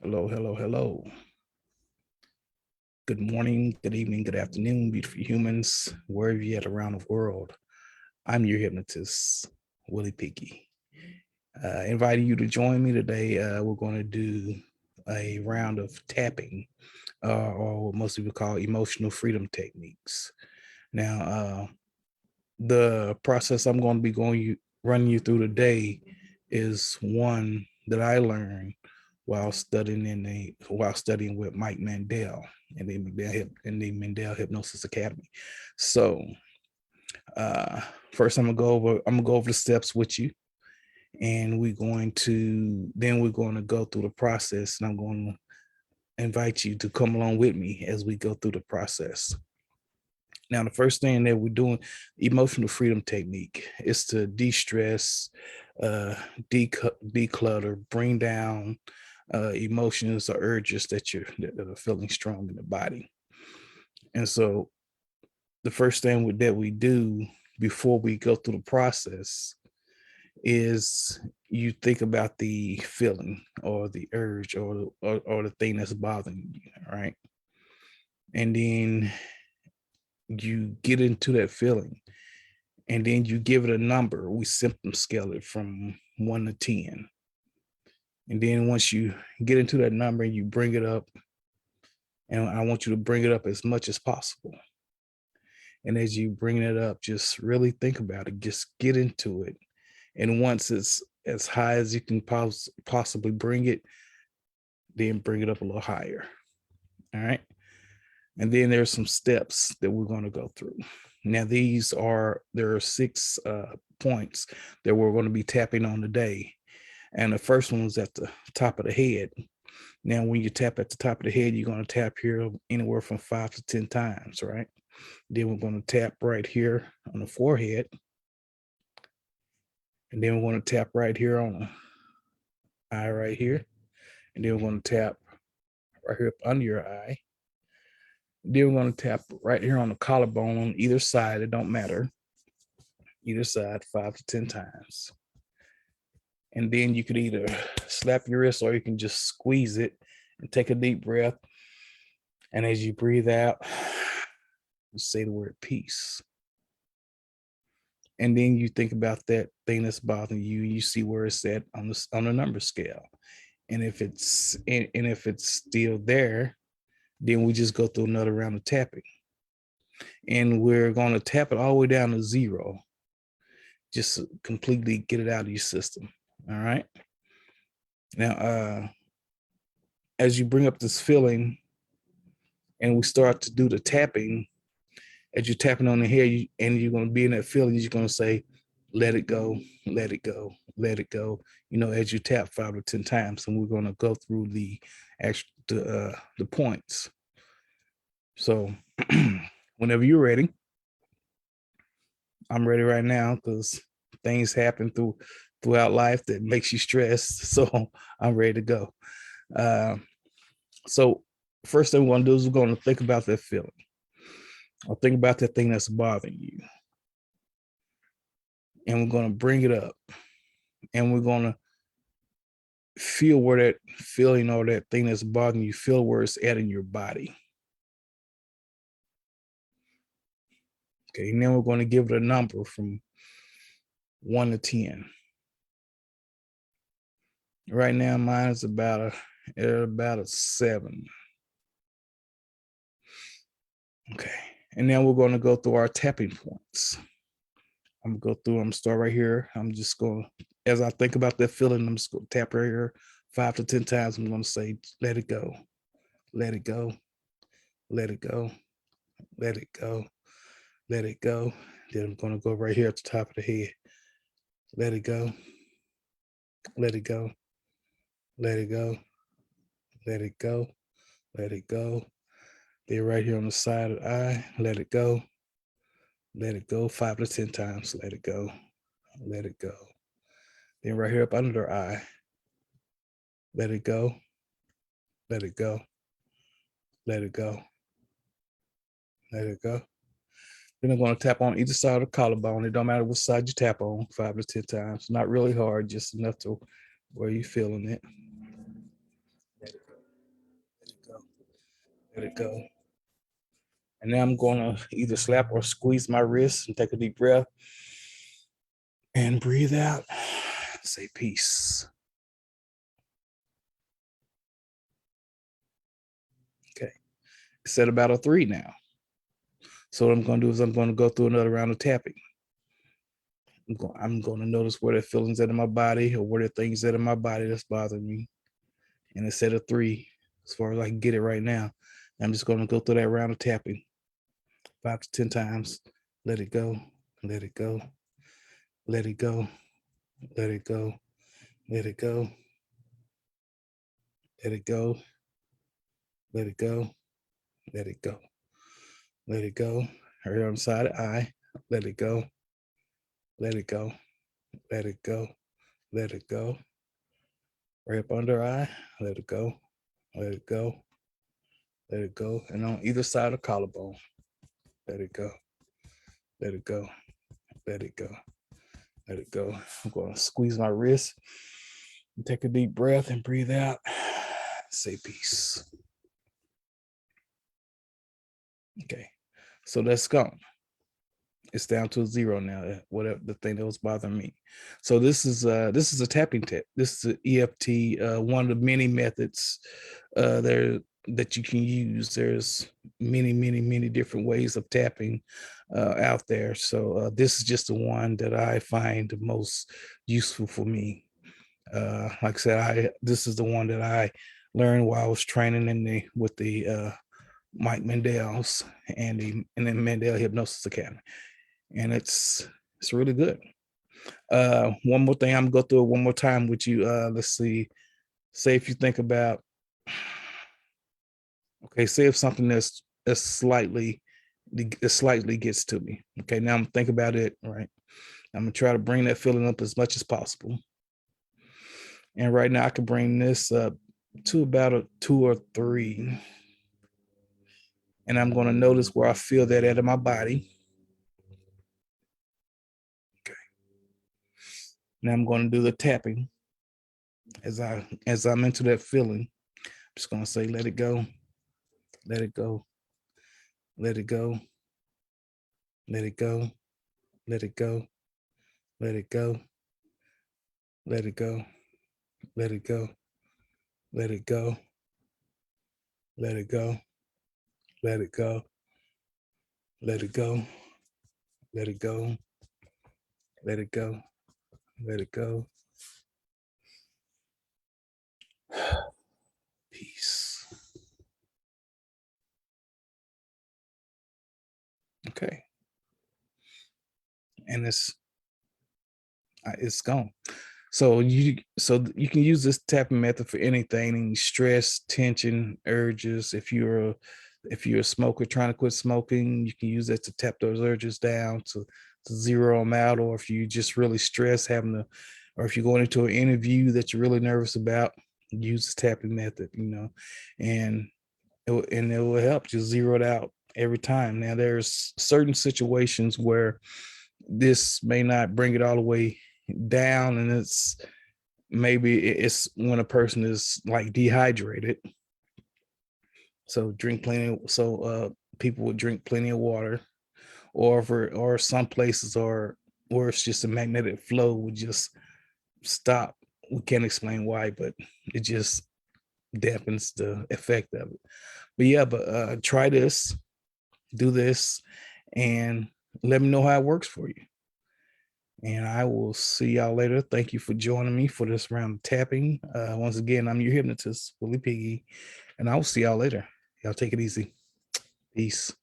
Hello, hello, hello. Good morning, good evening, good afternoon, beautiful humans, wherever you're at around the world. I'm your hypnotist, Willie Piggy. Inviting you to join me today. We're going to do a round of tapping, or what most people call emotional freedom techniques. Now, the process I'm going to be running you through today is one that I learned while studying with Mike Mandel in the Mandel Hypnosis Academy. So first I'm gonna go over the steps with you, and we're going to go through the process, and I'm going to invite you to come along with me as we go through the process. Now, the first thing that we're doing, emotional freedom technique, is to de-stress, declutter, bring down emotions or urges that are feeling strong in the body. And so the first thing that we do before we go through the process is you think about the feeling or the urge or the thing that's bothering you, right? And then you get into that feeling, and then you give it a number. We symptom scale it from 1 to 10. And then once you get into that number, you bring it up, and I want you to bring it up as much as possible. And as you bring it up, just really think about it, just get into it. And once it's as high as you can possibly bring it, then bring it up a little higher. All right. And then there's some steps that we're going to go through. Now, there are 6 points that we're going to be tapping on today. And the first one is at the top of the head. Now, when you tap at the top of the head, you're going to tap here anywhere from 5 to 10 times, right? Then we're going to tap right here on the forehead. And then we're going to tap right here on the eye right here. And then we're going to tap right here up under your eye. Then we're going to tap right here on the collarbone on either side. It don't matter. Either side, 5 to 10 times. And then you could either slap your wrist, or you can just squeeze it and take a deep breath. And as you breathe out, you say the word peace. And then you think about that thing that's bothering you. You see where it's at on the number scale. And if it's still there, then we just go through another round of tapping. And we're going to tap it all the way down to 0. Just completely get it out of your system. All right. Now, as you bring up this feeling and we start to do the tapping, as you're tapping on the head, and you're going to be in that feeling, you're going to say, let it go, let it go, let it go. As you tap 5 or 10 times, and we're going to go through the points. So whenever you're ready, I'm ready right now, because things happen throughout life that makes you stressed. So I'm ready to go. So first thing we're going to do is we're going to think about that feeling. Or think about that thing that's bothering you. And we're going to bring it up. And we're going to feel where that feeling or that thing that's bothering you, feel where it's at in your body. Okay, and then we're going to give it a number from 1 to 10. Right now, mine is about a 7. Okay, and now we're going to go through our tapping points. I'm going to start right here. I'm just going to, as I think about that feeling, I'm just going to tap right here 5 to 10 times. I'm going to say, let it go, let it go, let it go, let it go, let it go. Then I'm going to go right here at the top of the head. Let it go, let it go, let it go, let it go, let it go. Then right here on the side of the eye, let it go, 5 to 10 times. Let it go, let it go. Then right here up under the eye, let it go, let it go, let it go, let it go. Then I'm going to tap on either side of the collarbone. It don't matter which side you tap on, 5 to 10 times. Not really hard, just enough to where you're feeling it. Let it go. Let it go. And now I'm going to either slap or squeeze my wrist and take a deep breath and breathe out. Say peace. Okay. It's at about a 3 now. So what I'm going to do is I'm going to go through another round of tapping. I'm going to notice where the feelings that in my body or where the things that in my body that's bothering me. And it's at a 3 as far as I can get it right now. I'm just going to go through that round of tapping 5 to 10 times. Let it go. Let it go. Let it go. Let it go. Let it go. Let it go. Let it go. Let it go. Let it go. Right on the side of the eye. Let it go. Let it go. Let it go. Let it go. Right up under eye. Let it go. Let it go. Let it go. And on either side of the collarbone. Let it go. Let it go. Let it go. Let it go. I'm going to squeeze my wrist. Take a deep breath and breathe out. Say peace. Okay. So that's gone. It's down to a 0 now, whatever the thing that was bothering me. So this is a tapping tip. This is an EFT, one of the many methods there that you can use. There's many different ways of tapping out there. So this is just the one that I find the most useful for me. Like I said, this is the one that I learned while I was training with the Mike Mandels and then Mandel Hypnosis Academy. And it's really good. One more thing, I'm gonna go through it one more time with you. Let's see. Say if you think about, okay, say if something that's slightly gets to me. Okay, now I'm thinking about it, right? I'm gonna try to bring that feeling up as much as possible. And right now I can bring this up to about a 2 or 3. And I'm gonna notice where I feel that in my body. Okay. Now I'm gonna do the tapping as I'm into that feeling. I'm just gonna say, let it go, let it go, let it go, let it go, let it go, let it go, let it go, let it go, let it go, let it go, let it go, let it go, let it go, let it go, let it go. Peace. Okay. And it's gone. So you can use this tapping method for anything, any stress, tension, urges. If you're a smoker trying to quit smoking, you can use that to tap those urges down to zero them out. Or if you just really stress or if you're going into an interview that you're really nervous about, use the tapping method, and it will help you zero it out every time. Now there's certain situations where this may not bring it all the way down, and it's when a person is like dehydrated. So people would drink plenty of water, or some places where it's just a magnetic flow would just stop. We can't explain why, but it just dampens the effect of it. But try this, do this, and let me know how it works for you. And I will see y'all later. Thank you for joining me for this round of tapping. Once again, I'm your hypnotist, Willie Piggy, and I'll see y'all later. Y'all take it easy. Peace.